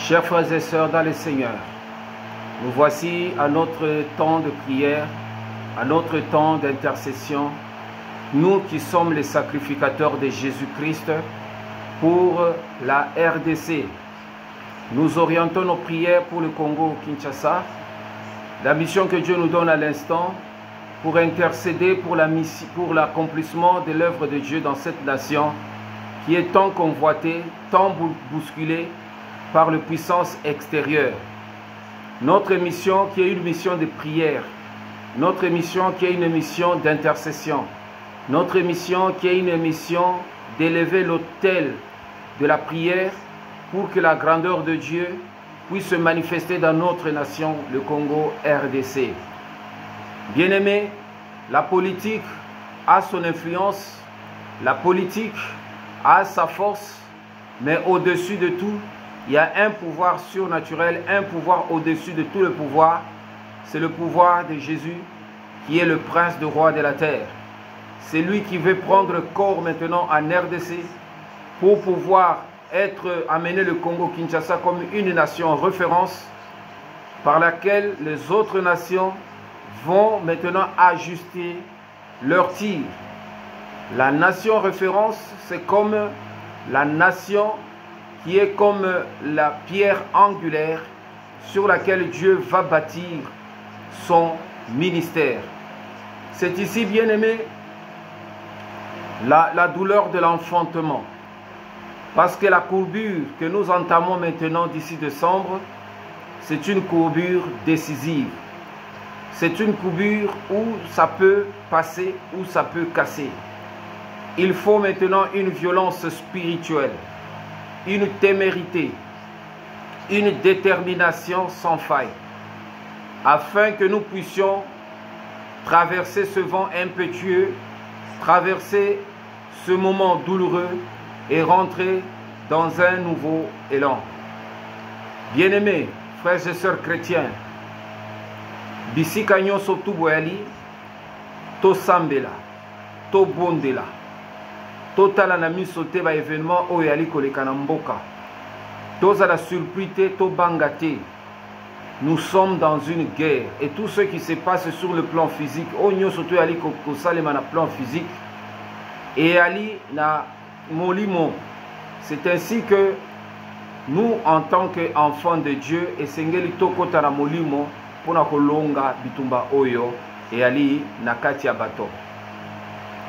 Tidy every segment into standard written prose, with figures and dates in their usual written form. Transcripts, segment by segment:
Chers frères et sœurs dans le Seigneur, nous voici à notre temps de prière, à notre temps d'intercession, nous qui sommes les sacrificateurs de Jésus-Christ pour la RDC. Nous orientons nos prières pour le Congo-Kinshasa, la mission que Dieu nous donne à l'instant pour intercéder pour l'accomplissement de l'œuvre de Dieu dans cette nation qui est tant convoitée, tant bousculée par les puissances extérieures. Notre mission qui est une mission de prière, notre mission qui est une mission d'intercession, notre mission qui est une mission d'élever l'autel de la prière pour que la grandeur de Dieu puisse se manifester dans notre nation, le Congo RDC. Bien-aimés, la politique a son influence, la politique a sa force, mais au-dessus de tout, il y a un pouvoir surnaturel, un pouvoir au-dessus de tout le pouvoir. C'est le pouvoir de Jésus qui est le prince de roi de la terre. C'est lui qui veut prendre corps maintenant en RDC pour pouvoir amener le Congo-Kinshasa comme une nation référence par laquelle les autres nations vont maintenant ajuster leur tir. La nation référence, c'est comme la nation qui est comme la pierre angulaire sur laquelle Dieu va bâtir son ministère. C'est ici, bien aimé, la douleur de l'enfantement. Parce que la courbure que nous entamons maintenant d'ici décembre, c'est une courbure décisive. C'est une courbure où ça peut passer, où ça peut casser. Il faut maintenant une violence spirituelle, une témérité, une détermination sans faille, afin que nous puissions traverser ce vent impétueux, traverser ce moment douloureux et rentrer dans un nouveau élan. Bien-aimés, frères et sœurs chrétiens, bisika nyonso tuboyali, to sambela, to bondela, totala na miso te ba événement oyo yali koleka na mboka, tozala surpris te, to banga te. Nous sommes dans une guerre et tout ce qui se passe sur le plan physique, oyo nyonso to yali kosalema na plan physique et yali na molimo. C'est ainsi que nous, en tant qu'enfants de Dieu, esengeli tokota na molimo pona kolonga bitumba oyo e ali nakati ya bato.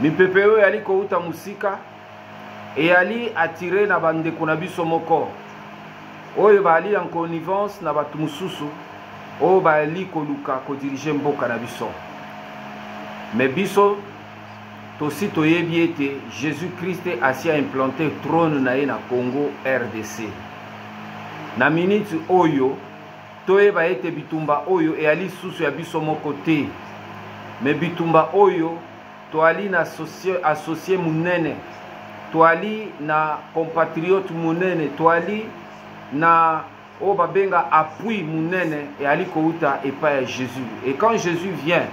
Mipepe oyo ali kouta musika e ali attiré na bandeko na biso moko oyo bali en connivence na batu mususu oyo bali koluka ko diriger mboka na biso. Mais biso tosi toyebi ete Jésus-Christ asi a implanté trône na ye na Congo RDC. Na minute oyo toyeba ete bitumba oyo e ali susu ya biso moko te, mais bitumba oyo toali na associé munene, toali na compatriote munene, toali na o babenga appui munene e ali kouta epa ya Jésus. Et quand Jésus vient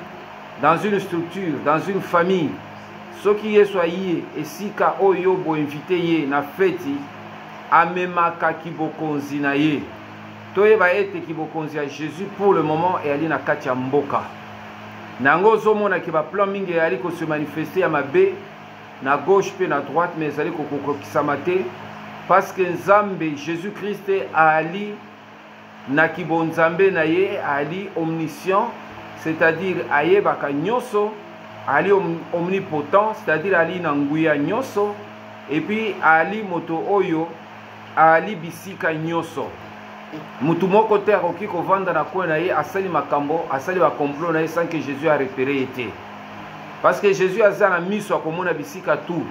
dans une structure, dans une famille, ce qui est soyé et sika oyo bo invité ye na feti amemaka kibokonzi na ye. Toyeba ete kibokonzi ya Jésus pour le moment et ali na kati ya mboka. Nango zomona ki ba plan mingi ali ko se manifester ya mabe na gauche pe na droite, mais ali ko kokokisama te parce que Nzambe Jésus-Christ ali na kibonzambe na ye, ali omniscient, c'est-à-dire ayebaka nyonso, ali omnipotent, c'est-à-dire ali na nguya nyonso, et puis ali moto oyo ali bisika nyonso. Mutu moko te akoki kovanda na coin na ye asali makambo, asali ba complot na ye sans que Jésus a repéré été. Parce que Jésus aza na miso akomona bisika tout.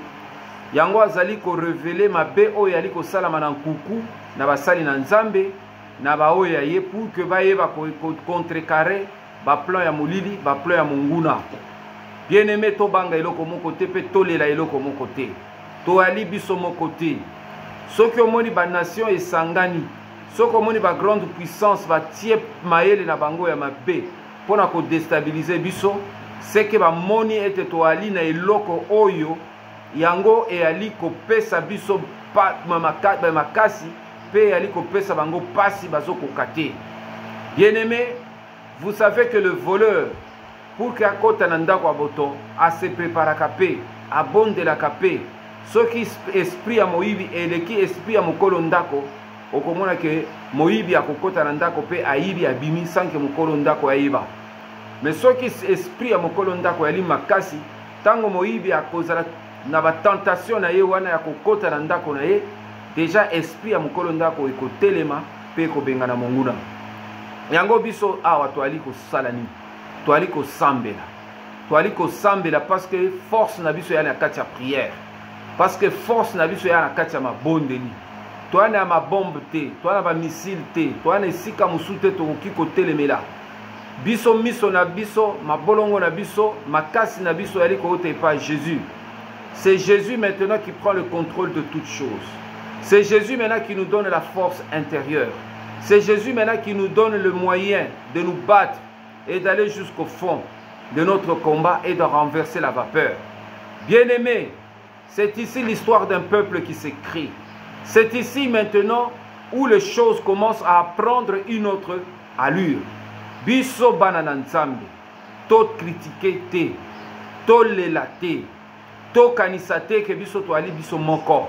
Yango azali ko révéler mabe oyo ali ko salama na nkuku na basali na Nzambe na ba oyo ya ye pour que ba yeba ko contrecarrer ba plan ya molili, ba plan ya monguna. Bien-aimé, to banga eloko moko te pe tolela eloko moko te. To ali biso moko te. Soki omoni ba nation esangani, soki omoni ba grande puissance ba tie mayele na bango ya mabe pona ko déstabiliser biso, c'est que ba moni ete to ali na eloko oyo yango e ali ko pesa biso makasi pe ali kopesa bango pasi bazo kokate. Bien-aimé, vous savez que le voleur, pour qu'il akota na ndako aboto, a se préparaka pe, a bondelaka pe. Soki esprit ya moyibi eleki esprit ya mokolo ndako, okomona ke moyibi akokota na ndako pe ayibi abimi sanke mokolo ndako ayiba. Mais soki esprit ya mokolo ndako yali makasi, tango moyibi akozala na ba tentation na ye wana ya kokota na ndako na ye, déjà esprit ya mokolo ndako ekotelema pe ekobengana monguna. Yango biso awa toali kosala nini? Toali kosambela. Toali kosambela parce que force na biso ya na kati ya prière. Parce que force na biso ya na kati ya mabondeli. Toali na mabombe te, toali na ba missile te, toali na esika musu te tokoki kotelemela. Biso miso na biso, mabolongo na biso, makasi na biso yali kote pa Jésus. C'est Jésus maintenant qui prend le contrôle de toutes choses. C'est Jésus maintenant qui nous donne la force intérieure. C'est Jésus maintenant qui nous donne le moyen de nous battre et d'aller jusqu'au fond de notre combat et de renverser la vapeur. Bien-aimés, c'est ici l'histoire d'un peuple qui s'écrit. C'est ici maintenant où les choses commencent à prendre une autre allure. Biso banana nzambe, to critiquer te, to lela te, to kanisa te ke biso to ali biso moko,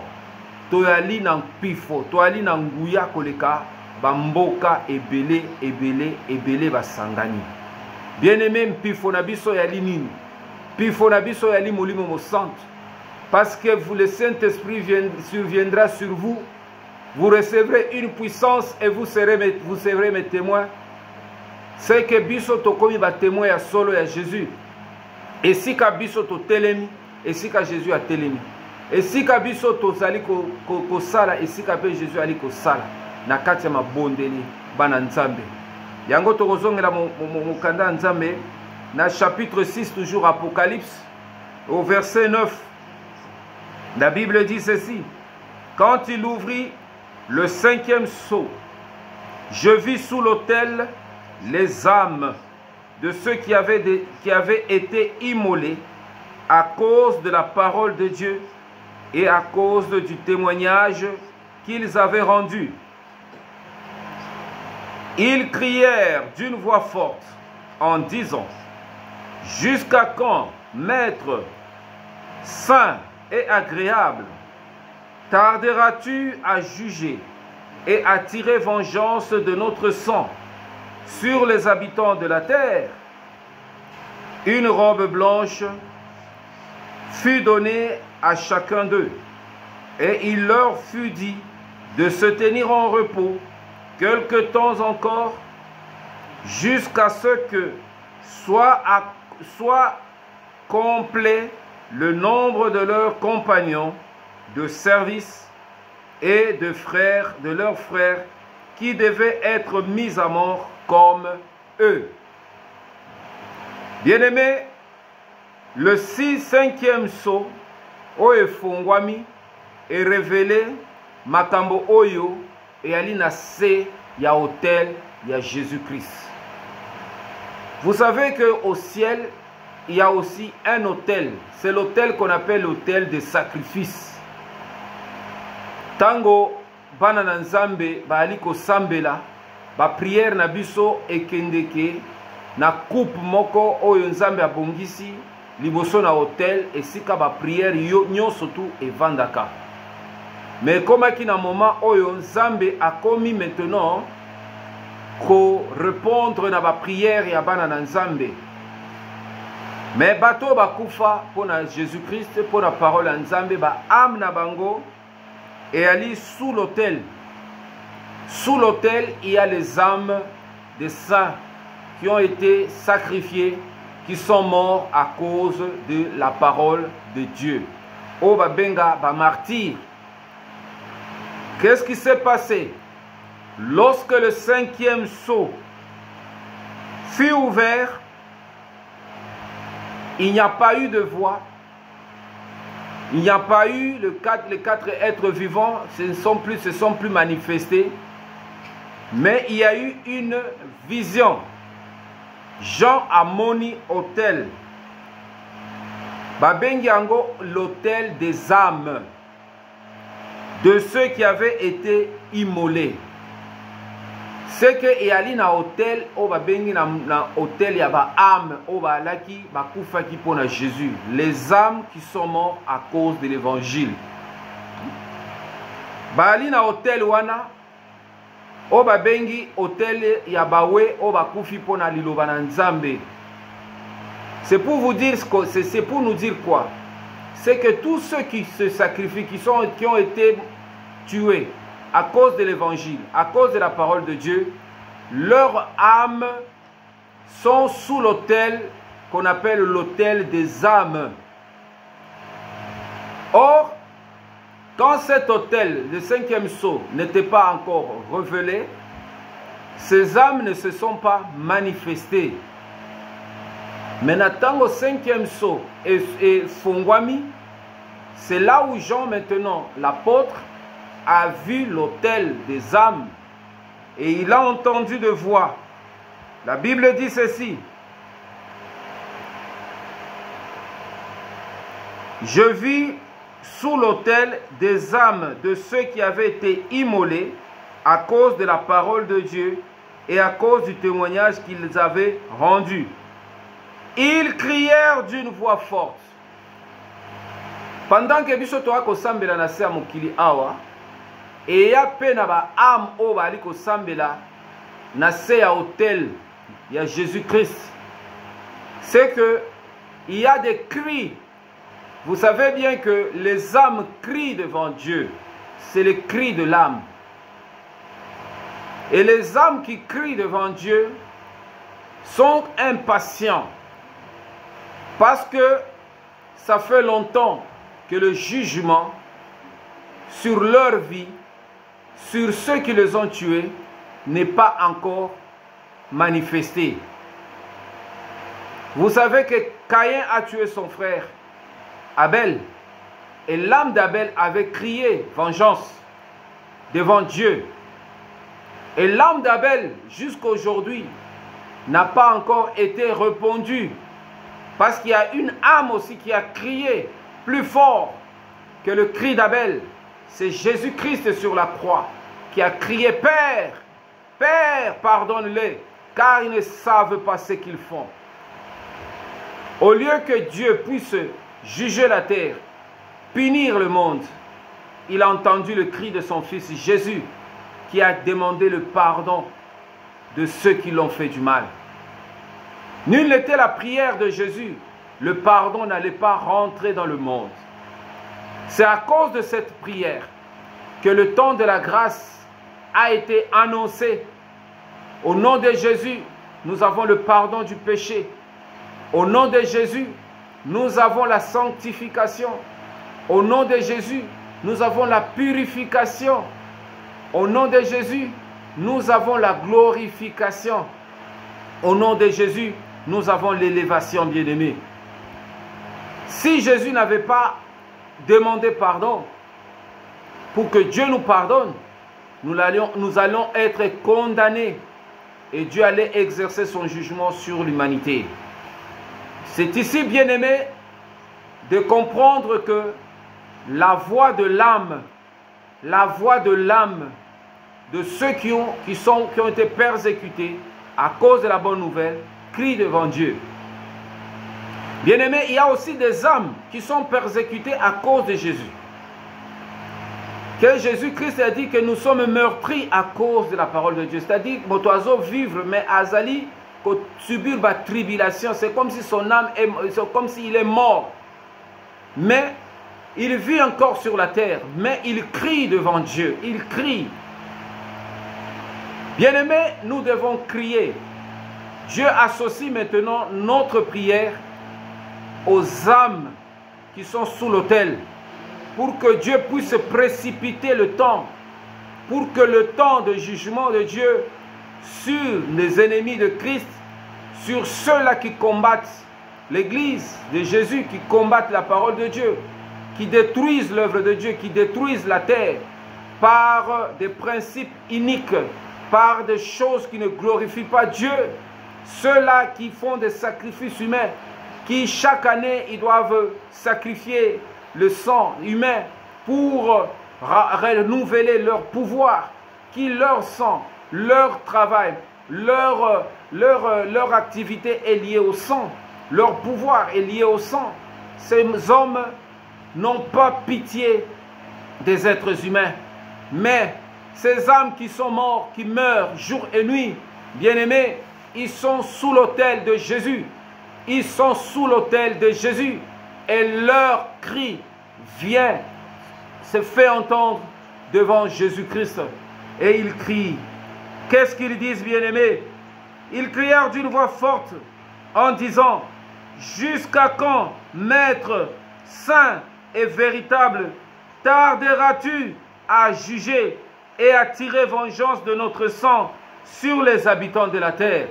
to ali na pifo, to ali na nguya koleka, bamboka ebele ebele ebele basangani. Bien-aimé, pifo na biso yali nini? Pifo na biso yali molimo mo centre. Parce que vous, le Saint-Esprit surviendra sur vous, vous recevrez une puissance et vous serez mes témoins. C'est que biso to komi ba témoin ya solo ya Jésus. Et si ka biso to telemi, et si ka Jésus a telemi. Et si ka biso to zali ko sala, et si ka pe Jésus ali ko sala. Na kati ya mabondeli bana nzambe. Yango to kozongela mokanda nzambe na chapitre 6 toujours Apocalypse au verset 9. La Bible dit ceci: quand il ouvrit le 5e sceau, je vis sous l'autel les âmes de ceux qui avaient été immolés à cause de la parole de Dieu et à cause du témoignage qu'ils avaient rendu. Ils crièrent d'une voix forte en disant: jusqu'à quand, Maître, saint et agréable, tarderas-tu à juger et à tirer vengeance de notre sang sur les habitants de la terre? Une robe blanche fut donnée à chacun d'eux, et il leur fut dit de se tenir en repos quelque temps encore, jusqu'à ce que soit complet le nombre de leurs compagnons de service et de leurs frères qui devaient être mis à mort comme eux. Bien-aimés, le 5e sceau, Oye Fongwami, est révélé Makambo Oyo et Alina C, ya hôtel, ya Jésus-Christ. Vous savez qu'au ciel, il y a aussi un hôtel. C'est l'hôtel qu'on appelle l'hôtel de sacrifice. Tango banana nzambe baliko sambela ba prière na biso ekendeke na coupe moko oyo nzambe abongisi liboso na hôtel esika ba prière yo nyonso tu evandaka. Mais comme aki na moment oyo nzambe akomi maintenant ko répondre na ba prière ya banana nzambe. Mais bato bakufa pona Jésus-Christ pona parole ya nzambe ba âme na bango et aller sous l'autel. Sous l'autel, il y a les âmes des saints qui ont été sacrifiés, qui sont morts à cause de la parole de Dieu. Oh babenga ba martyr. Qu'est-ce qui s'est passé? Lorsque le 5e sceau fut ouvert, il n'y a pas eu de voix. Il n'y a pas eu les quatre êtres vivants, se sont plus manifestés. Mais il y a eu une vision. Jean a moni hôtel. Babengiango, l'hôtel des âmes. de ceux qui avaient été immolés. C'est que yali na hôtel oba bengi na hôtel ya ba âme oba laki ba kufaki pona Jésus, les âmes qui sont mortes à cause de l'évangile. Bali na hôtel wana oba bengi hôtel ya bawe oba kufi pona liloba na Nzambe. C'est pour vous dire c'est pour nous dire quoi? C'est que tous ceux qui se sacrifient, qui ont été tués à cause de l'évangile, à cause de la parole de Dieu, leurs âmes sont sous l'autel qu'on appelle l'autel des âmes. Or, quand cet autel, le 5e sceau, n'était pas encore révélé, ces âmes ne se sont pas manifestées. Maintenant, au 5e sceau et Fongwami, c'est là où Jean, maintenant, l'apôtre, a vu l'autel des âmes et il a entendu de voix. La Bible dit ceci: je vis sous l'autel des âmes de ceux qui avaient été immolés à cause de la parole de Dieu et à cause du témoignage qu'ils avaient rendu. Ils crièrent d'une voix forte. Pendant que biso toa ko sambela na se mokili awa, et ya pe na ba âme o bali ko sambela na se ya hôtel ya Jésus-Christ, c'est que il y a des cris. Vous savez bien que les âmes crient devant Dieu. C'est le cri de l'âme. Et les âmes qui crient devant Dieu sont impatients. Parce que ça fait longtemps que le jugement sur leur vie, sur ceux qui les ont tués, n'est pas encore manifesté. Vous savez que Caïn a tué son frère Abel, et l'âme d'Abel avait crié vengeance devant Dieu. Et l'âme d'Abel, jusqu'à aujourd'hui, n'a pas encore été répondue, parce qu'il y a une âme aussi qui a crié plus fort que le cri d'Abel. C'est Jésus-Christ sur la croix qui a crié: Père, Père, pardonne-les, car ils ne savent pas ce qu'ils font. Au lieu que Dieu puisse juger la terre, punir le monde, il a entendu le cri de son fils Jésus qui a demandé le pardon de ceux qui l'ont fait du mal. Nulle n'était la prière de Jésus, le pardon n'allait pas rentrer dans le monde. C'est à cause de cette prière que le temps de la grâce a été annoncé. Au nom de Jésus, nous avons le pardon du péché. Au nom de Jésus, nous avons la sanctification. Au nom de Jésus, nous avons la purification. Au nom de Jésus, nous avons la glorification. Au nom de Jésus, nous avons l'élévation, bien-aimés. Si Jésus n'avait pas demandé pardon, pour que Dieu nous pardonne, nous allons être condamnés et Dieu allait exercer son jugement sur l'humanité. C'est ici, bien-aimé, de comprendre que la voix de l'âme, de ceux qui ont été persécutés à cause de la bonne nouvelle, crie devant Dieu. Bien-aimé, il y a aussi des âmes qui sont persécutées à cause de Jésus. Que Jésus-Christ a dit que nous sommes meurtris à cause de la parole de Dieu. C'est-à-dire, notre oiseau vivre, mais Azali, subir la tribulation, c'est comme si son âme c'est comme s'il est mort. Mais il vit encore sur la terre, mais il crie devant Dieu, il crie. Bien-aimés, nous devons crier. Dieu associe maintenant notre prière aux âmes qui sont sous l'autel, pour que Dieu puisse précipiter le temps, pour que le temps de jugement de Dieu sur les ennemis de Christ, sur ceux-là qui combattent l'Église de Jésus, qui combattent la parole de Dieu, qui détruisent l'œuvre de Dieu, qui détruisent la terre par des principes iniques, par des choses qui ne glorifient pas Dieu, ceux-là qui font des sacrifices humains, qui chaque année ils doivent sacrifier le sang humain pour renouveler leur pouvoir, qui leur sang, leur travail, leur activité est liée au sang, leur pouvoir est lié au sang. Ces hommes n'ont pas pitié des êtres humains, mais ces âmes qui sont mortes, qui meurent jour et nuit, bien-aimés, ils sont sous l'autel de Jésus. Ils sont sous l'autel de Jésus et leur cri vient, se fait entendre devant Jésus-Christ. Et ils crient. Qu'est-ce qu'ils disent, bien-aimés? Ils crièrent d'une voix forte en disant: jusqu'à quand, Maître saint et véritable, tarderas-tu à juger et à tirer vengeance de notre sang sur les habitants de la terre?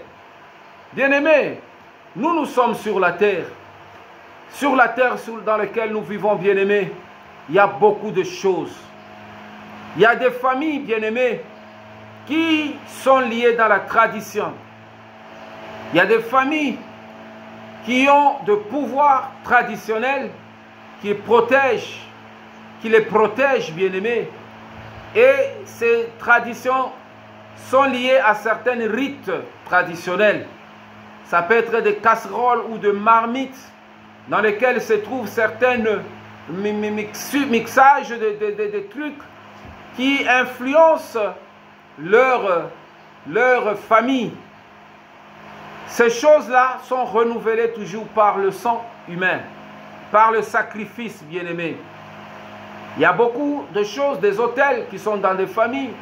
Bien-aimés, nous sommes sur la terre. Sur la terre dans laquelle nous vivons, bien-aimés, il y a beaucoup de choses. Il y a des familles, bien-aimées, qui sont liées dans la tradition. Il y a des familles qui ont de pouvoirs traditionnels qui les protègent, bien-aimés. Et ces traditions sont liées à certains rites traditionnels. Ça peut être des casseroles ou des marmites dans lesquelles se trouvent certains mixages de trucs qui influencent leur famille. Ces choses-là sont renouvelées toujours par le sang humain, par le sacrifice, bien-aimé. Il y a beaucoup de choses, des autels qui sont dans des familles,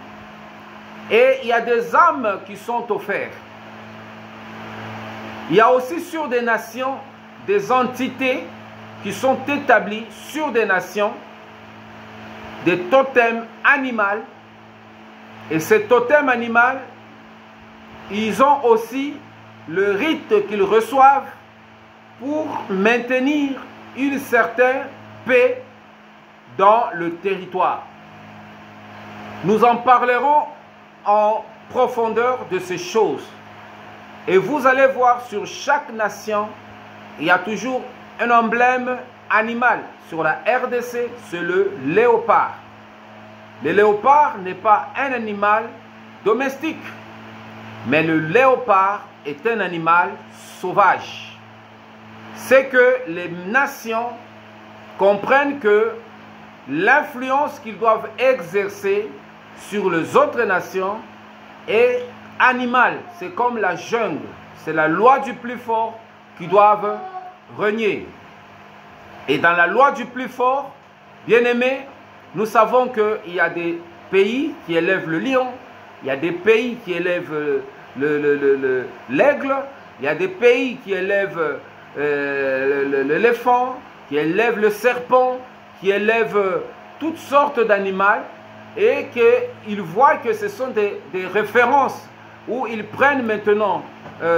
et il y a des âmes qui sont offertes. Il y a aussi sur des nations des entités qui sont établies sur des nations, des totems animaux. Et ces totems animaux, ils ont aussi le rite qu'ils reçoivent pour maintenir une certaine paix dans le territoire. Nous en parlerons en profondeur de ces choses. Et vous allez voir sur chaque nation, il y a toujours un emblème animal. Sur la RDC, c'est le léopard. Le léopard n'est pas un animal domestique, mais le léopard est un animal sauvage. C'est que les nations comprennent que l'influence qu'ils doivent exercer sur les autres nations est animale. C'est comme la jungle. C'est la loi du plus fort qui doivent régner. Et dans la loi du plus fort, bien aimé, nous savons qu'il y a des pays qui élèvent le lion, il y a des pays qui élèvent l'aigle, il y a des pays qui élèvent l'éléphant, qui élèvent le serpent, qui élèvent toutes sortes d'animaux, et qu'ils voient que ce sont des références où ils prennent maintenant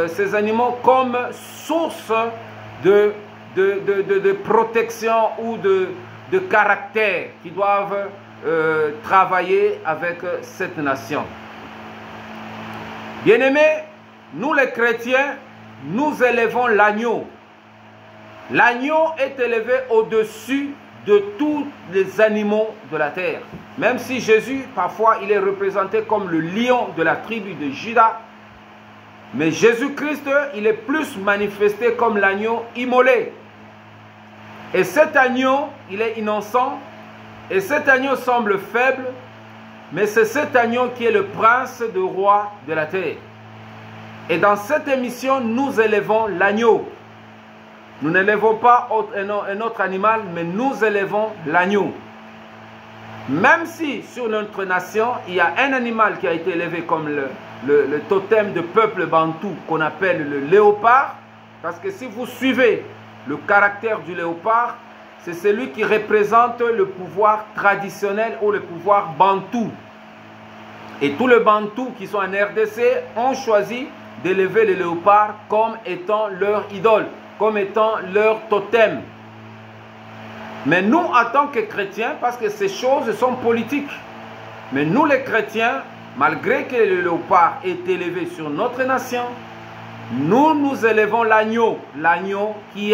ces animaux comme source de protection ou de caractère qui doivent travailler avec cette nation. Bien-aimés, nous les chrétiens, nous élevons l'agneau. L'agneau est élevé au-dessus de tous les animaux de la terre. Même si Jésus, parfois, il est représenté comme le lion de la tribu de Juda, mais Jésus-Christ, il est plus manifesté comme l'agneau immolé. Et cet agneau, il est innocent, et cet agneau semble faible, mais c'est cet agneau qui est le prince de roi de la terre. Et dans cette émission, nous élevons l'agneau. Nous n'élevons pas un autre animal, mais nous élevons l'agneau. Même si sur notre nation, il y a un animal qui a été élevé comme le totem de peuple bantou qu'on appelle le léopard, parce que si vous suivez le caractère du léopard, c'est celui qui représente le pouvoir traditionnel ou le pouvoir bantou. Et tous les bantous qui sont en RDC ont choisi d'élever le léopard comme étant leur idole, comme étant leur totem. Mais nous, en tant que chrétiens, parce que ces choses sont politiques, mais nous les chrétiens, malgré que le léopard est élevé sur notre nation, nous élevons l'agneau, l'agneau qui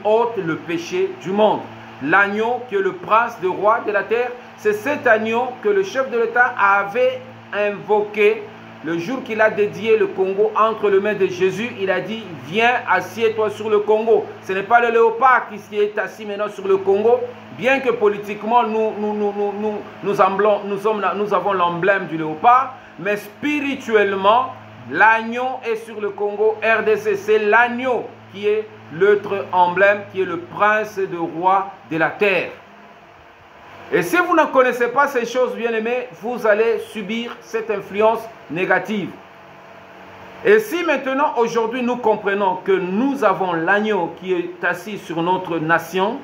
ôte le péché du monde. L'agneau qui est le prince de roi de la terre, c'est cet agneau que le chef de l'État avait invoqué le jour qu'il a dédié le Congo entre les mains de Jésus. Il a dit, viens, assieds-toi sur le Congo. Ce n'est pas le léopard qui est assis maintenant sur le Congo, bien que politiquement nous avons l'emblème du léopard, mais spirituellement, l'agneau est sur le Congo RDC. C'est l'agneau qui est l'autre emblème, qui est le prince de roi de la terre. Et si vous ne connaissez pas ces choses, bien-aimés, vous allez subir cette influence négative. Et si maintenant, aujourd'hui, nous comprenons que nous avons l'agneau qui est assis sur notre nation,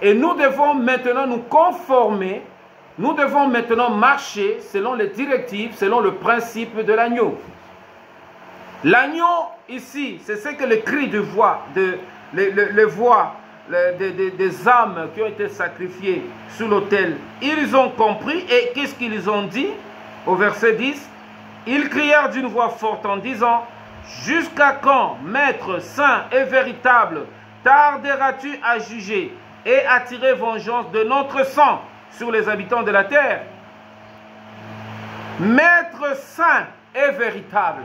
et nous devons maintenant nous conformer, nous devons maintenant marcher selon les directives, selon le principe de l'agneau. L'agneau, ici, c'est ce que le cri de voix, les voix des âmes qui ont été sacrifiées sur l'autel, ils ont compris. Et qu'est-ce qu'ils ont dit? Au verset 10, ils crièrent d'une voix forte en disant, jusqu'à quand, maître saint et véritable, tarderas-tu à juger et à tirer vengeance de notre sang sur les habitants de la terre? Maître saint et véritable,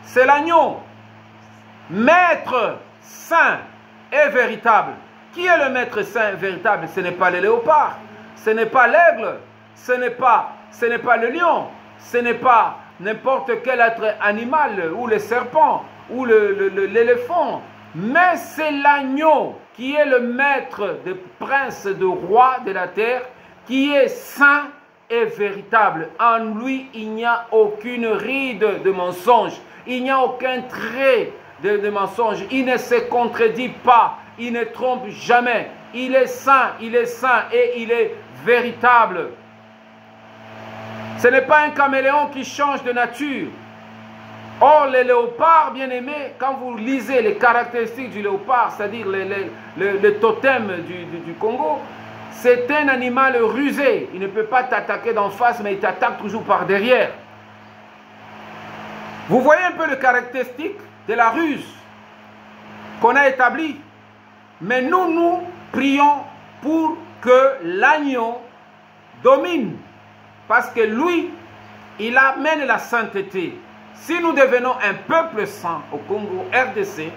c'est l'agneau. Maître saint et véritable. Qui est le maître saint et véritable? Ce n'est pas le léopard, ce n'est pas l'aigle, ce n'est pas le lion, ce n'est pas n'importe quel être animal, ou le serpent, ou l'éléphant, mais c'est l'agneau qui est le maître de prince, de roi de la terre, qui est saint et véritable. En lui, il n'y a aucune ride de mensonge, il n'y a aucun trait de mensonge, il ne se contredit pas, il ne trompe jamais, il est saint et il est véritable. Ce n'est pas un caméléon qui change de nature. Or, les léopards, bien-aimés, quand vous lisez les caractéristiques du léopard, c'est-à-dire le totem du Congo, c'est un animal rusé. Il ne peut pas t'attaquer d'en face, mais il t'attaque toujours par derrière. Vous voyez un peu les caractéristiques de la ruse qu'on a établie. Mais nous prions pour que l'agneau domine. Parce que lui, il amène la sainteté. Si nous devenons un peuple saint au Congo RDC,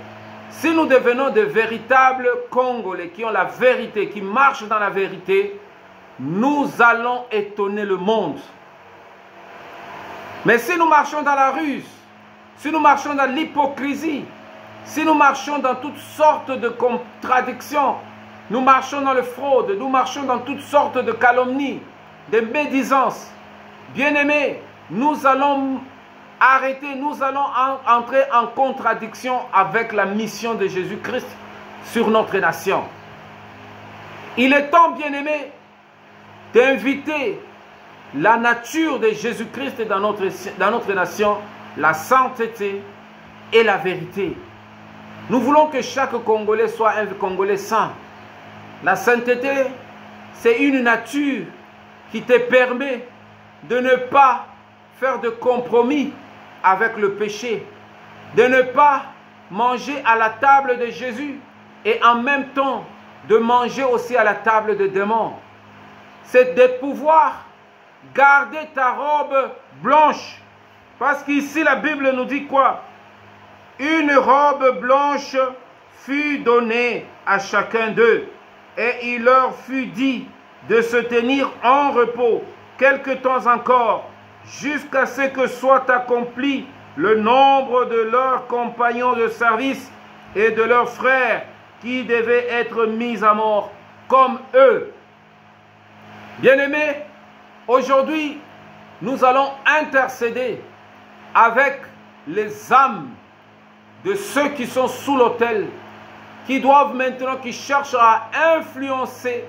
si nous devenons de véritables Congolais qui ont la vérité, qui marchent dans la vérité, nous allons étonner le monde. Mais si nous marchons dans la ruse, si nous marchons dans l'hypocrisie, si nous marchons dans toutes sortes de contradictions, nous marchons dans le fraude, nous marchons dans toutes sortes de calomnies, de médisances, bien-aimés, nous allons arrêter, nous allons entrer en contradiction avec la mission de Jésus-Christ sur notre nation. Il est temps, bien-aimés, d'inviter la nature de Jésus-Christ dans notre nation, la sainteté et la vérité. Nous voulons que chaque Congolais soit un Congolais saint. La sainteté, c'est une nature qui te permet de ne pas faire de compromis avec le péché, de ne pas manger à la table de Jésus et en même temps de manger aussi à la table des démons. C'est de pouvoir garder ta robe blanche. Parce qu'ici la Bible nous dit quoi? Une robe blanche fut donnée à chacun d'eux, et il leur fut dit de se tenir en repos quelque temps encore, jusqu'à ce que soit accompli le nombre de leurs compagnons de service et de leurs frères qui devaient être mis à mort comme eux. Bien-aimés, aujourd'hui, nous allons intercéder avec les âmes de ceux qui sont sous l'autel, qui doivent maintenant, qui cherchent à influencer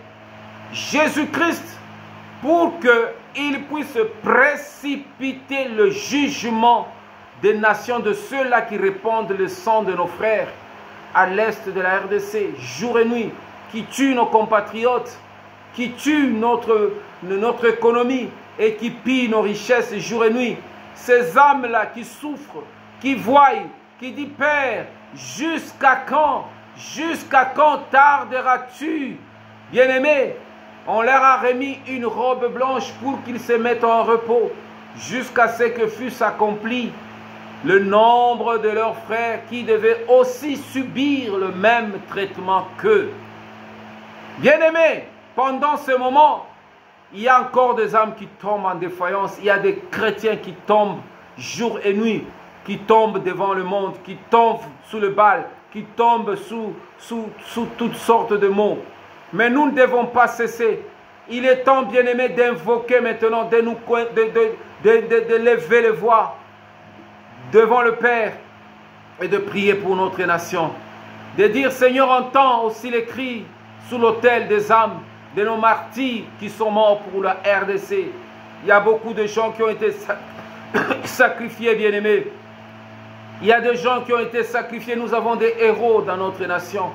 Jésus-Christ pour qu'il puisse précipiter le jugement des nations, de ceux-là qui répandent le sang de nos frères à l'est de la RDC, jour et nuit, qui tuent nos compatriotes, qui tuent notre économie et qui pillent nos richesses jour et nuit. Ces âmes-là qui souffrent, qui voient, qui disent, Père, jusqu'à quand tarderas-tu? Bien-aimé, On leur a remis une robe blanche pour qu'ils se mettent en repos, jusqu'à ce que fût accompli le nombre de leurs frères qui devaient aussi subir le même traitement qu'eux. Bien-aimés, pendant ce moment, il y a encore des âmes qui tombent en défaillance. Il y a des chrétiens qui tombent jour et nuit, qui tombent devant le monde, qui tombent sous le bal, qui tombent sous toutes sortes de maux. Mais nous ne devons pas cesser. Il est temps, bien-aimés, d'invoquer maintenant, de lever les voix devant le Père et de prier pour notre nation. De dire, Seigneur, entends aussi les cris sous l'autel des âmes de nos martyrs qui sont morts pour la RDC. Il y a beaucoup de gens qui ont été sacrifiés, bien-aimés. Il y a des gens qui ont été sacrifiés. Nous avons des héros dans notre nation.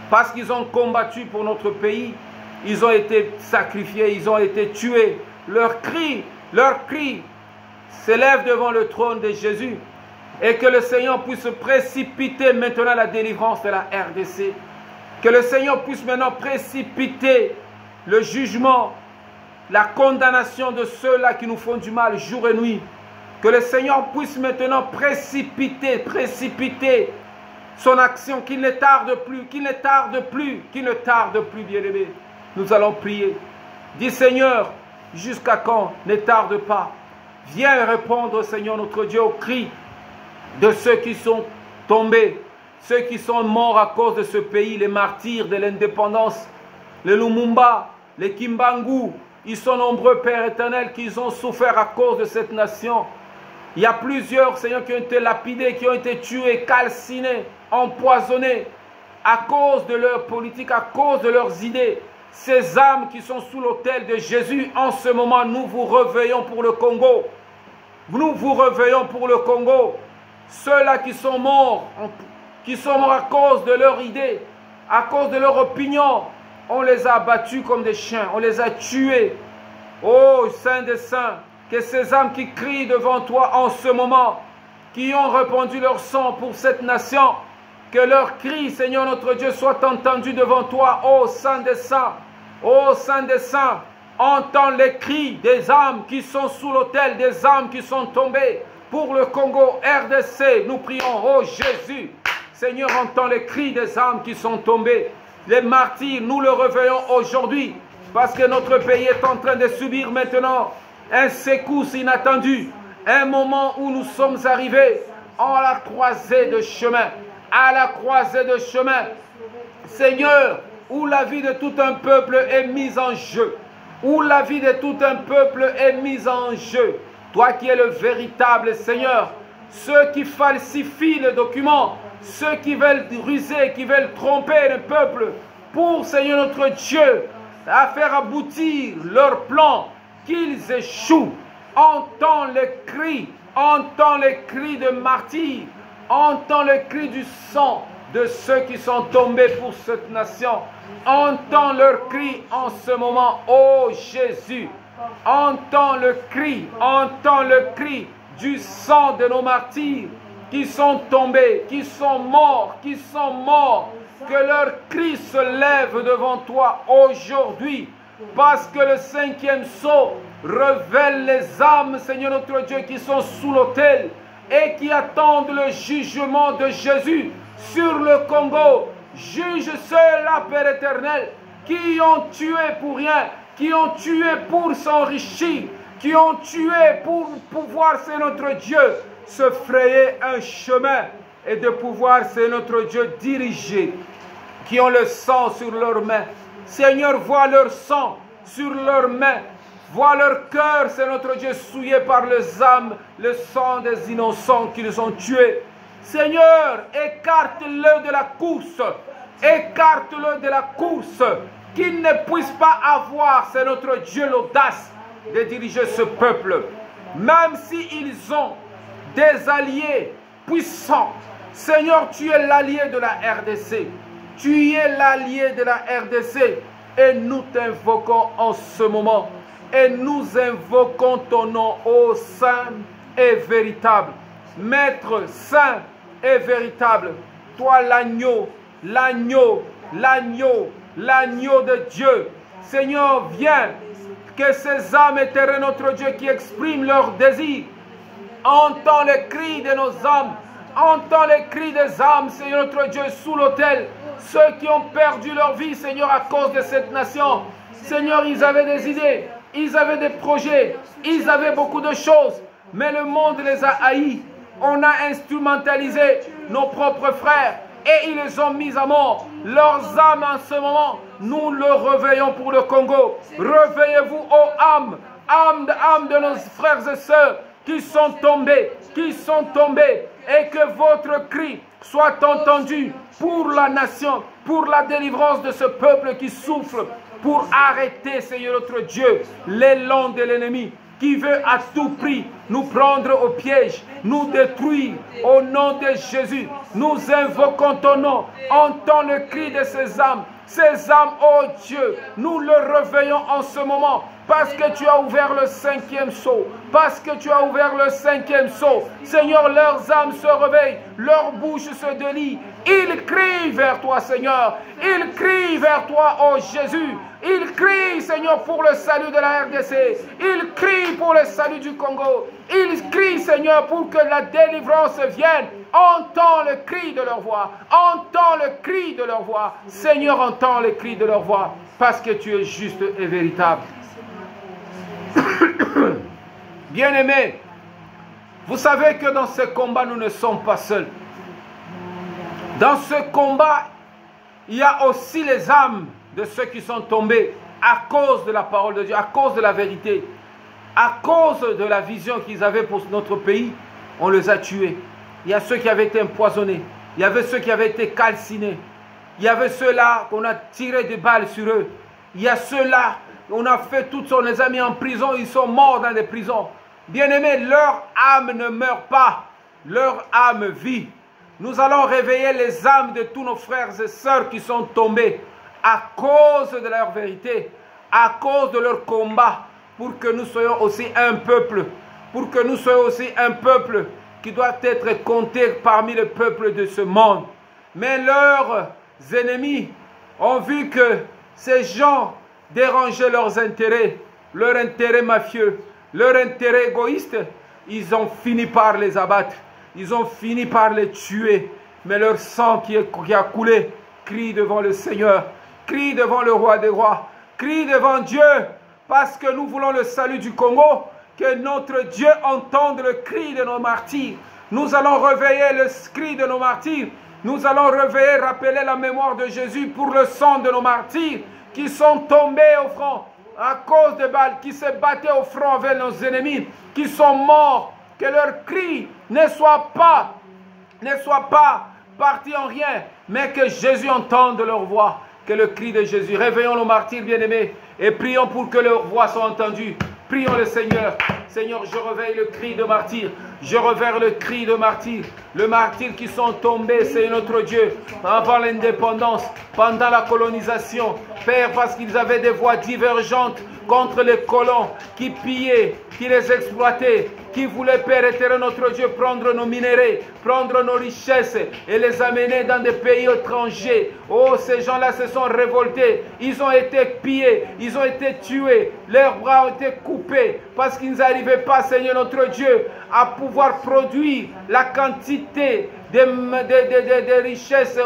Parce qu'ils ont combattu pour notre pays, ils ont été sacrifiés, ils ont été tués. Leurs cris s'élèvent devant le trône de Jésus. Et que le Seigneur puisse précipiter maintenant la délivrance de la RDC. Que le Seigneur puisse maintenant précipiter le jugement, la condamnation de ceux-là qui nous font du mal jour et nuit. Que le Seigneur puisse maintenant précipiter son action, qu'il ne tarde plus, bien-aimé. Nous allons prier. Dis, Seigneur, jusqu'à quand? Ne tarde pas. Viens répondre, Seigneur notre Dieu, aux cris de ceux qui sont tombés, ceux qui sont morts à cause de ce pays, les martyrs de l'indépendance, les Lumumba, les Kimbangu. Ils sont nombreux, Père éternel, qui ont souffert à cause de cette nation. Il y a plusieurs, Seigneur, qui ont été lapidés, qui ont été tués, calcinés, empoisonnés, à cause de leur politique, à cause de leurs idées. Ces âmes qui sont sous l'autel de Jésus, en ce moment, nous vous réveillons pour le Congo. Nous vous réveillons pour le Congo. Ceux-là qui sont morts à cause de leur idée, à cause de leur opinion, on les a abattus comme des chiens, on les a tués. Oh, Saint des Saints, que ces âmes qui crient devant toi en ce moment, qui ont répandu leur sang pour cette nation, que leurs cris, Seigneur notre Dieu, soient entendus devant toi, ô Saint des Saints, ô Saint des Saints. Entends les cris des âmes qui sont sous l'autel, des âmes qui sont tombées pour le Congo, RDC. Nous prions, ô Jésus. Seigneur, entends les cris des âmes qui sont tombées. Les martyrs, nous le réveillons aujourd'hui parce que notre pays est en train de subir maintenant un secousse inattendu. Un moment où nous sommes arrivés à la croisée de chemin. À la croisée de chemin. Seigneur, où la vie de tout un peuple est mise en jeu. Où la vie de tout un peuple est mise en jeu. Toi qui es le véritable Seigneur, ceux qui falsifient les documents, ceux qui veulent ruser, qui veulent tromper le peuple, pour, Seigneur notre Dieu, à faire aboutir leur plan, qu'ils échouent. Entends les cris de martyrs, entends les cris du sang de ceux qui sont tombés pour cette nation. Entends leurs cris en ce moment, ô Jésus. Entends le cri du sang de nos martyrs qui sont tombés, qui sont morts. Que leurs cris se lèvent devant toi aujourd'hui. Parce que le cinquième sceau révèle les âmes, Seigneur notre Dieu, qui sont sous l'autel et qui attendent le jugement de Jésus sur le Congo. Juge ceux-là, Père éternel, qui ont tué pour rien, qui ont tué pour s'enrichir, qui ont tué pour pouvoir, c'est notre Dieu, se frayer un chemin et de pouvoir, c'est notre Dieu, diriger, qui ont le sang sur leurs mains. Seigneur, vois leur sang sur leurs mains, vois leur cœur, c'est notre Dieu, souillé par les âmes, le sang des innocents qu'ils ont tués. Seigneur, écarte-le de la course, qu'il ne puisse pas avoir, c'est notre Dieu, l'audace de diriger ce peuple. Même s'ils ont des alliés puissants, Seigneur, tu es l'allié de la RDC. Tu es l'allié de la RDC. Et nous t'invoquons en ce moment. Et nous invoquons ton nom, ô Saint et véritable. Maître saint et véritable. Toi l'agneau, l'agneau de Dieu Seigneur, viens. Que ces âmes éternelles, notre Dieu, qui expriment leurs désirs, entends les cris de nos âmes. Entends les cris des âmes, Seigneur notre Dieu, sous l'autel. Ceux qui ont perdu leur vie, Seigneur, à cause de cette nation. Seigneur, ils avaient des idées, ils avaient des projets, ils avaient beaucoup de choses. Mais le monde les a haïs. On a instrumentalisé nos propres frères et ils les ont mis à mort. Leurs âmes en ce moment, nous le réveillons pour le Congo. Réveillez-vous, ô âmes, âmes de nos frères et sœurs qui sont tombés, et que votre cri soit entendu pour la nation, pour la délivrance de ce peuple qui souffre, pour arrêter, Seigneur notre Dieu, l'élan de l'ennemi qui veut à tout prix nous prendre au piège, nous détruire. Au nom de Jésus, nous invoquons ton nom. Entends le cri de ces âmes, oh Dieu, nous le réveillons en ce moment. Parce que tu as ouvert le 5e sceau. Parce que tu as ouvert le 5e sceau. Seigneur, leurs âmes se réveillent. Leur bouche se délie. Ils crient vers toi, Seigneur. Ils crient vers toi, oh Jésus. Ils crient, Seigneur, pour le salut de la RDC. Ils crient pour le salut du Congo. Ils crient, Seigneur, pour que la délivrance vienne. Entends le cri de leur voix. Entends le cri de leur voix. Seigneur, entends le cri de leur voix. Parce que tu es juste et véritable. Bien-aimés, vous savez que dans ce combat, nous ne sommes pas seuls. Dans ce combat, il y a aussi les âmes de ceux qui sont tombés à cause de la parole de Dieu, à cause de la vérité, à cause de la vision qu'ils avaient pour notre pays. On les a tués. Il y a ceux qui avaient été empoisonnés. Il y avait ceux qui avaient été calcinés. Il y avait ceux-là qu'on a tiré des balles sur eux. Il y a ceux-là, on a fait tout ça, on les a mis en prison, ils sont morts dans des prisons. Bien-aimés, leur âme ne meurt pas, leur âme vit. Nous allons réveiller les âmes de tous nos frères et sœurs qui sont tombés à cause de leur vérité, à cause de leur combat, pour que nous soyons aussi un peuple, pour que nous soyons aussi un peuple qui doit être compté parmi les peuples de ce monde. Mais leurs ennemis ont vu que ces gens déranger leurs intérêts, leur intérêt mafieux, leur intérêt égoïste, ils ont fini par les abattre, ils ont fini par les tuer. Mais leur sang qui a coulé crie devant le Seigneur, crie devant le roi des rois, crie devant Dieu, parce que nous voulons le salut du Congo, que notre Dieu entende le cri de nos martyrs. Nous allons réveiller le cri de nos martyrs, nous allons réveiller, rappeler la mémoire de Jésus pour le sang de nos martyrs, qui sont tombés au front à cause de balles, qui se battaient au front avec nos ennemis, qui sont morts, que leur cri ne soit pas parti en rien, mais que Jésus entende leur voix, que le cri de Jésus. Réveillons nos martyrs bien-aimés et prions pour que leurs voix soient entendues. Prions le Seigneur. Seigneur, je réveille le cri de martyrs. Je réveille le cri de martyrs. Les martyrs qui sont tombés, c'est notre Dieu, avant l'indépendance, pendant la colonisation. Père, parce qu'ils avaient des voix divergentes contre les colons qui pillaient, qui les exploitaient, qui voulaient, Père éternel, notre Dieu, prendre nos minéraux, prendre nos richesses et les amener dans des pays étrangers. Oh, ces gens-là se sont révoltés. Ils ont été pillés, ils ont été tués, leurs bras ont été coupés parce qu'ils n'arrivaient pas, Seigneur notre Dieu, à pouvoir produire la quantité de richesses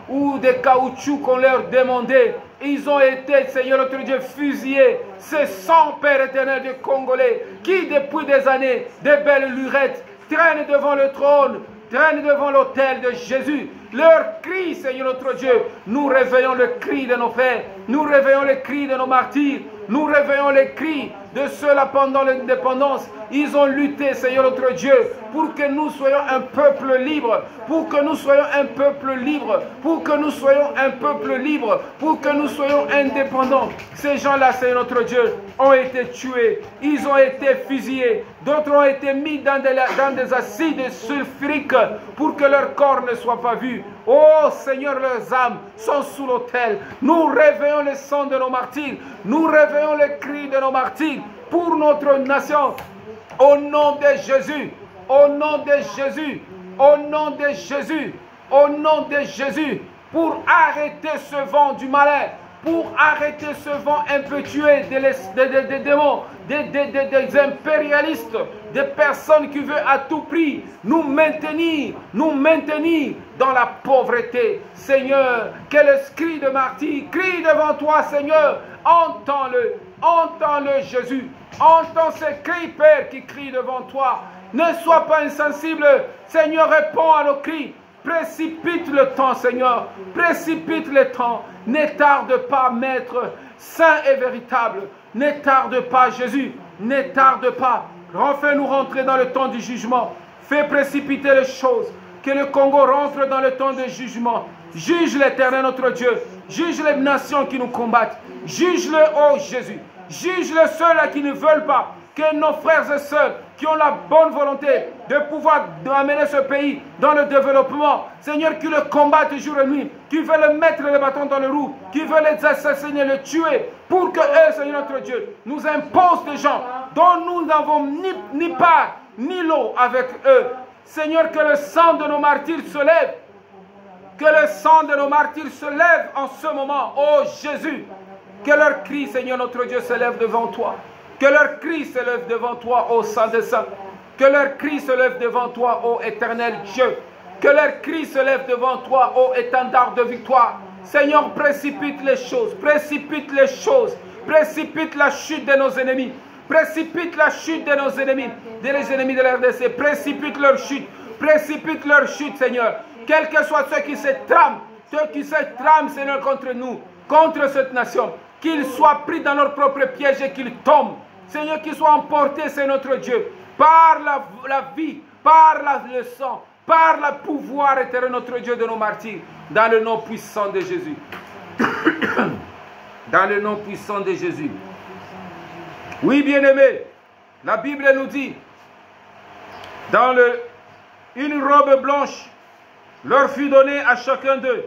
ou de caoutchouc qu'on leur demandait. Ils ont été, Seigneur notre Dieu, fusillés. Ce sang, Père éternel des Congolais, qui depuis des années, des belles lurettes, traînent devant le trône, traînent devant l'autel de Jésus. Leur cri, Seigneur notre Dieu, nous réveillons le cri de nos frères, nous réveillons le cri de nos martyrs, nous réveillons les cris de ceux-là pendant l'indépendance. Ils ont lutté, Seigneur notre Dieu, pour que nous soyons un peuple libre, pour que nous soyons un peuple libre, pour que nous soyons un peuple libre, pour que nous soyons indépendants. Ces gens-là, Seigneur notre Dieu, ont été tués, ils ont été fusillés, d'autres ont été mis dans des acides sulfuriques pour que leur corps ne soit pas vu. Oh Seigneur, leurs âmes sont sous l'autel. Nous réveillons le sang de nos martyrs, nous réveillons le cri de nos martyrs pour notre nation. Au nom de Jésus, au nom de Jésus, au nom de Jésus, au nom de Jésus, pour arrêter ce vent du malin, pour arrêter ce vent impétueux des démons, des impérialistes, des personnes qui veulent à tout prix nous maintenir dans la pauvreté. Seigneur, que l'esprit de martyr crie devant toi, Seigneur, entends-le, entends-le, Jésus, entends ces cris, Père, qui crient devant toi. Ne sois pas insensible, Seigneur, réponds à nos cris. Précipite le temps, Seigneur. Précipite le temps. Ne tarde pas, Maître, saint et véritable. Ne tarde pas, Jésus. Ne tarde pas. Fais-nous rentrer dans le temps du jugement. Fais précipiter les choses. Que le Congo rentre dans le temps du jugement. Juge l'Éternel, notre Dieu. Juge les nations qui nous combattent. Juge-le, oh Jésus. Juge-le ceux-là qui ne veulent pas. Que nos frères et sœurs qui ont la bonne volonté de pouvoir amener ce pays dans le développement, Seigneur, qui le combattent jour et nuit, qui veulent mettre le bâton dans le roue, qui veulent les assassiner, les tuer, pour que eux, Seigneur notre Dieu, nous imposent des gens dont nous n'avons ni part, ni lot avec eux. Seigneur, que le sang de nos martyrs se lève, que le sang de nos martyrs se lève en ce moment, oh Jésus, que leur cri, Seigneur notre Dieu, se lève devant toi. Que leur cri se lève devant toi, ô Saint des Saints. Que leur cri se lève devant toi, ô éternel Dieu. Que leur cri se lève devant toi, ô étendard de victoire. Seigneur, précipite les choses, précipite les choses. Précipite la chute de nos ennemis. Précipite la chute de nos ennemis, des ennemis de la RDC. Précipite leur chute, Seigneur. Quels que soient ceux qui se trament, Seigneur, contre nous, contre cette nation. Qu'ils soient pris dans leur propre piège et qu'ils tombent. Seigneur, qu'ils soient emportés, c'est notre Dieu, par la vie, par le sang, par le pouvoir éternel, notre Dieu, de nos martyrs, dans le nom puissant de Jésus. Dans le nom puissant de Jésus. Oui, bien-aimés, la Bible nous dit, une robe blanche leur fut donnée à chacun d'eux,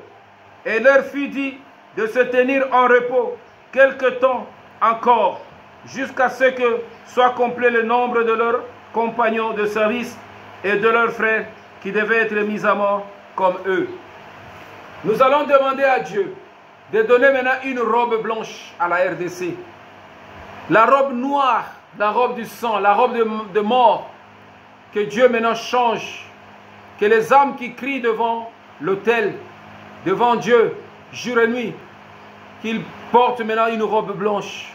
et leur fut dit de se tenir en repos quelque temps encore, jusqu'à ce que soit complet le nombre de leurs compagnons de service et de leurs frères qui devaient être mis à mort comme eux. Nous allons demander à Dieu de donner maintenant une robe blanche à la RDC. La robe noire, la robe du sang, la robe de mort, que Dieu maintenant change. Que les âmes qui crient devant l'autel, devant Dieu, jour et nuit, qu'ils portent maintenant une robe blanche.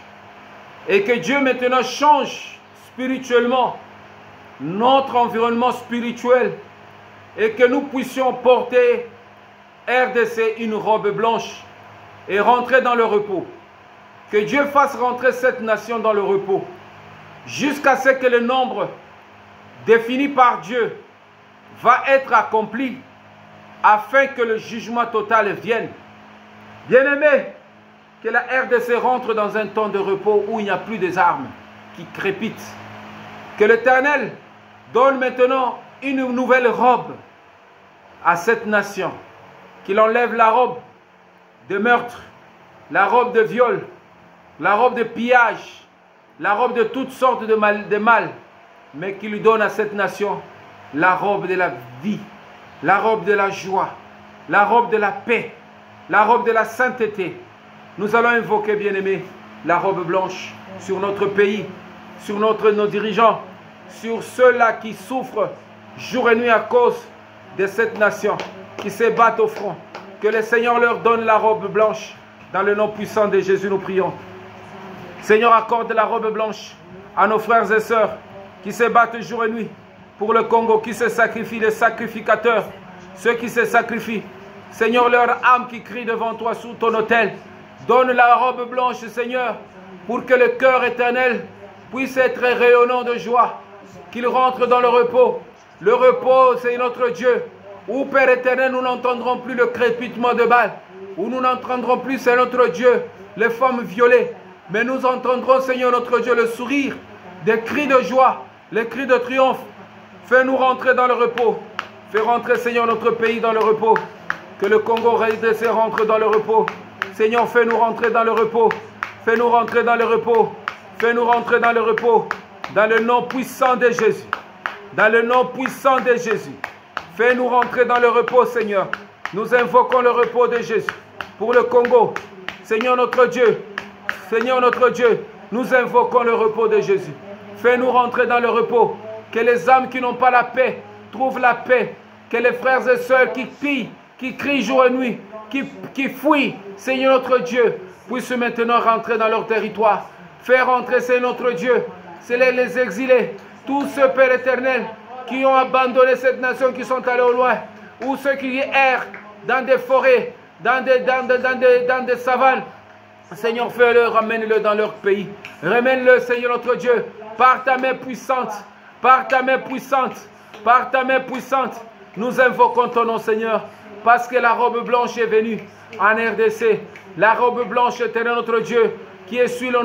Et que Dieu maintenant change spirituellement notre environnement spirituel. Et que nous puissions porter RDC une robe blanche et rentrer dans le repos. Que Dieu fasse rentrer cette nation dans le repos. Jusqu'à ce que le nombre défini par Dieu va être accompli afin que le jugement total vienne. Bien-aimés, que la RDC rentre dans un temps de repos où il n'y a plus des armes qui crépitent. Que l'Éternel donne maintenant une nouvelle robe à cette nation. Qu'il enlève la robe de meurtre, la robe de viol, la robe de pillage, la robe de toutes sortes de mal, mais qu'il lui donne à cette nation la robe de la vie, la robe de la joie, la robe de la paix, la robe de la sainteté. Nous allons invoquer, bien-aimés, la robe blanche sur notre pays, sur nos dirigeants, sur ceux-là qui souffrent jour et nuit à cause de cette nation, qui se battent au front. Que le Seigneur leur donne la robe blanche. Dans le nom puissant de Jésus, nous prions. Seigneur, accorde la robe blanche à nos frères et sœurs qui se battent jour et nuit pour le Congo, qui se sacrifient, les sacrificateurs, ceux qui se sacrifient. Seigneur, leur âme qui crie devant toi sous ton autel. Donne la robe blanche, Seigneur, pour que le cœur éternel puisse être rayonnant de joie, qu'il rentre dans le repos. Le repos, c'est notre Dieu, où, Père éternel, nous n'entendrons plus le crépitement de balles, où nous n'entendrons plus, c'est notre Dieu, les femmes violées, mais nous entendrons, Seigneur notre Dieu, le sourire, des cris de joie, les cris de triomphe. Fais-nous rentrer dans le repos. Fais rentrer, Seigneur, notre pays dans le repos. Que le Congo RDC rentre dans le repos. Seigneur, fais-nous rentrer dans le repos. Fais-nous rentrer dans le repos. Fais-nous rentrer dans le repos. Dans le nom puissant de Jésus. Dans le nom puissant de Jésus. Fais-nous rentrer dans le repos, Seigneur. Nous invoquons le repos de Jésus pour le Congo. Seigneur notre Dieu, nous invoquons le repos de Jésus. Fais-nous rentrer dans le repos. Que les âmes qui n'ont pas la paix trouvent la paix. Que les frères et sœurs qui crient jour et nuit, qui fuient, Seigneur notre Dieu, puissent maintenant rentrer dans leur territoire. Faire rentrer, Seigneur notre Dieu, c'est les exilés, tous ceux, Père éternel, qui ont abandonné cette nation, qui sont allés au loin, ou ceux qui errent dans des forêts, dans des savanes. Seigneur, fais-le, ramène-le dans leur pays. Ramène-le, Seigneur notre Dieu, par ta main puissante, par ta main puissante, par ta main puissante. Nous invoquons ton nom, Seigneur, parce que la robe blanche est venue en RDC. La robe blanche, Éternel notre Dieu, qui essuie nos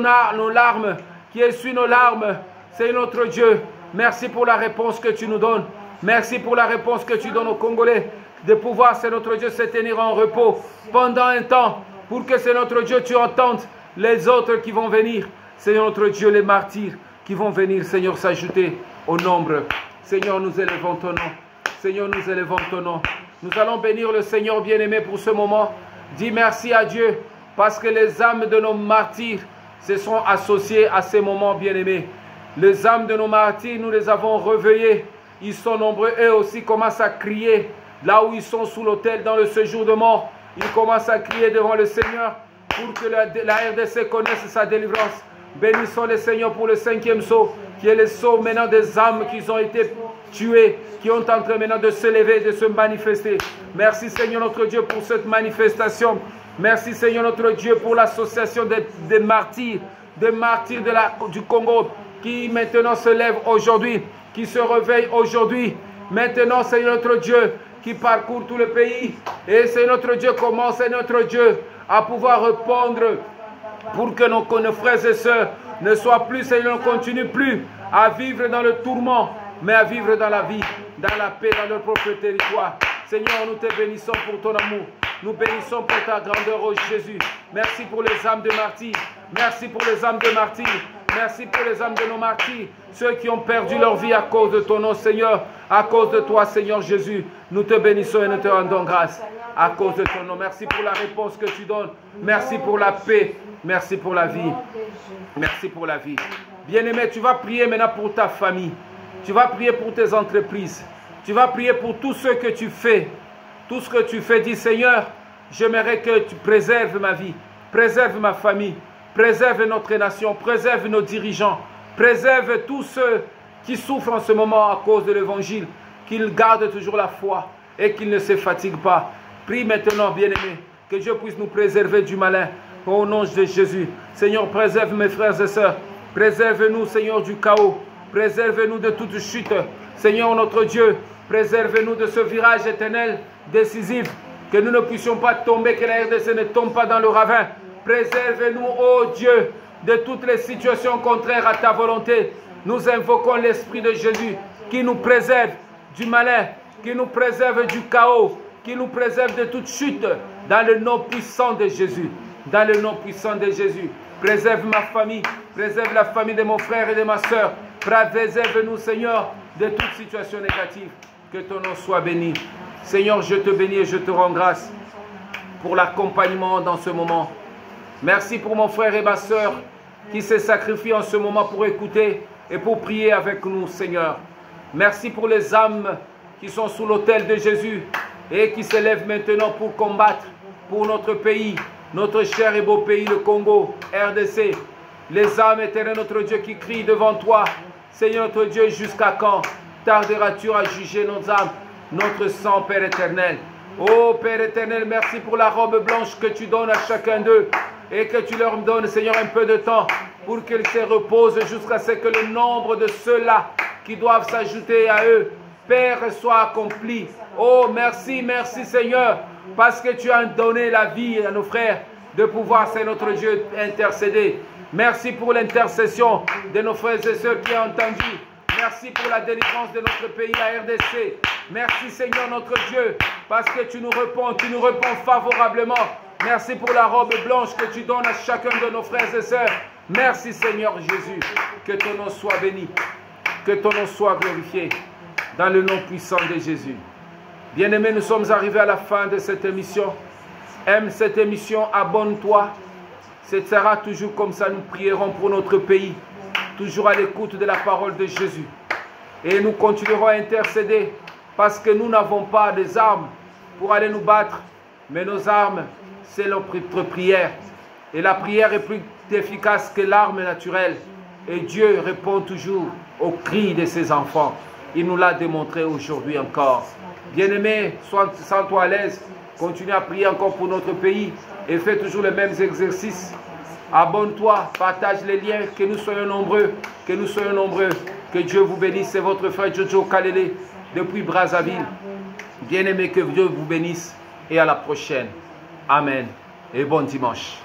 larmes, qui essuie nos larmes. Seigneur notre Dieu, merci pour la réponse que tu nous donnes. Merci pour la réponse que tu donnes aux Congolais, de pouvoir, Seigneur notre Dieu, se tenir en repos pendant un temps, pour que, Seigneur notre Dieu, tu entendes les autres qui vont venir. Seigneur notre Dieu, les martyrs qui vont venir, Seigneur, s'ajouter au nombre. Seigneur, nous élevons ton nom. Seigneur, nous élevons ton nom. Nous allons bénir le Seigneur bien-aimé pour ce moment. Dis merci à Dieu, parce que les âmes de nos martyrs se sont associées à ces moments bien-aimés. Les âmes de nos martyrs, nous les avons réveillés. Ils sont nombreux, eux aussi commencent à crier. Là où ils sont sous l'autel dans le séjour de mort, ils commencent à crier devant le Seigneur pour que la RDC connaisse sa délivrance. Bénissons le Seigneur pour le 5e saut, qui est le saut maintenant des âmes qui ont été tuées, qui ont en train maintenant de se lever, de se manifester. Merci Seigneur notre Dieu pour cette manifestation. Merci Seigneur notre Dieu pour l'association des martyrs du Congo, qui maintenant se lèvent aujourd'hui, qui se réveillent aujourd'hui. Maintenant Seigneur notre Dieu, qui parcourt tout le pays. Et c'est notre Dieu commence, c'est notre Dieu, à pouvoir répondre pour que nos frères et sœurs ne soient plus, Seigneur, ne continuent plus à vivre dans le tourment, mais à vivre dans la vie, dans la paix, dans leur propre territoire. Seigneur, nous te bénissons pour ton amour. Nous bénissons pour ta grandeur, ô Jésus. Merci pour les âmes de martyrs. Merci pour les âmes de martyrs. Merci pour les âmes de nos martyrs, ceux qui ont perdu leur vie à cause de ton nom, Seigneur, à cause de toi, Seigneur Jésus. Nous te bénissons et nous te rendons grâce à cause de ton nom. Merci pour la réponse que tu donnes. Merci pour la paix. Merci pour la vie. Merci pour la vie. Bien-aimé, tu vas prier maintenant pour ta famille. Tu vas prier pour tes entreprises. Tu vas prier pour tout ce que tu fais. Tout ce que tu fais, dis Seigneur, j'aimerais que tu préserves ma vie, préserve ma famille, préserve notre nation, préserve nos dirigeants, préserve tous ceux qui souffrent en ce moment à cause de l'évangile, qu'ils gardent toujours la foi et qu'ils ne se fatiguent pas. Prie maintenant, bien-aimé, que Dieu puisse nous préserver du malin au nom de Jésus. Seigneur, préserve mes frères et sœurs, préserve-nous, Seigneur, du chaos, préserve-nous de toute chute. Seigneur, notre Dieu, préserve-nous de ce virage éternel décisif, que nous ne puissions pas tomber, que la RDC ne tombe pas dans le ravin. Préserve-nous, ô Dieu, de toutes les situations contraires à ta volonté. Nous invoquons l'Esprit de Jésus qui nous préserve du malin, qui nous préserve du chaos, qui nous préserve de toute chute, dans le nom puissant de Jésus. Dans le nom puissant de Jésus. Préserve ma famille, préserve la famille de mon frère et de ma soeur. Préserve-nous, Seigneur, de toute situation négative. Que ton nom soit béni. Seigneur, je te bénis et je te rends grâce pour l'accompagnement dans ce moment. Merci pour mon frère et ma soeur qui se sacrifient en ce moment pour écouter et pour prier avec nous, Seigneur. Merci pour les âmes qui sont sous l'autel de Jésus et qui se lèvent maintenant pour combattre pour notre pays, notre cher et beau pays, le Congo, RDC. Les âmes éternelles, notre Dieu, qui crient devant toi. Seigneur, notre Dieu, jusqu'à quand tarderas-tu à juger nos âmes, notre sang, Père éternel? Oh, Père éternel, merci pour la robe blanche que tu donnes à chacun d'eux et que tu leur donnes, Seigneur, un peu de temps pour qu'ils se reposent jusqu'à ce que le nombre de ceux-là qui doivent s'ajouter à eux, Père, soit accompli. Oh, merci, merci, Seigneur, parce que tu as donné la vie à nos frères de pouvoir, c'est notre Dieu, intercéder. Merci pour l'intercession de nos frères et sœurs qui ont entendu. Merci pour la délivrance de notre pays, la RDC. Merci Seigneur notre Dieu, parce que tu nous réponds favorablement. Merci pour la robe blanche que tu donnes à chacun de nos frères et sœurs. Merci Seigneur Jésus, que ton nom soit béni, que ton nom soit glorifié, dans le nom puissant de Jésus. Bien-aimés, nous sommes arrivés à la fin de cette émission. Aime cette émission, abonne-toi Ce sera toujours comme ça, nous prierons pour notre pays, toujours à l'écoute de la parole de Jésus. Et nous continuerons à intercéder parce que nous n'avons pas des armes pour aller nous battre, mais nos armes, c'est notre prière. Et la prière est plus efficace que l'arme naturelle. Et Dieu répond toujours aux cris de ses enfants. Il nous l'a démontré aujourd'hui encore. Bien-aimé, sens-toi à l'aise. Continue à prier encore pour notre pays et fais toujours les mêmes exercices. Abonne-toi, partage les liens, que nous soyons nombreux, que nous soyons nombreux. Que Dieu vous bénisse. C'est votre frère Jojo Kalele depuis Brazzaville. Bien-aimé, que Dieu vous bénisse et à la prochaine. Amen et bon dimanche.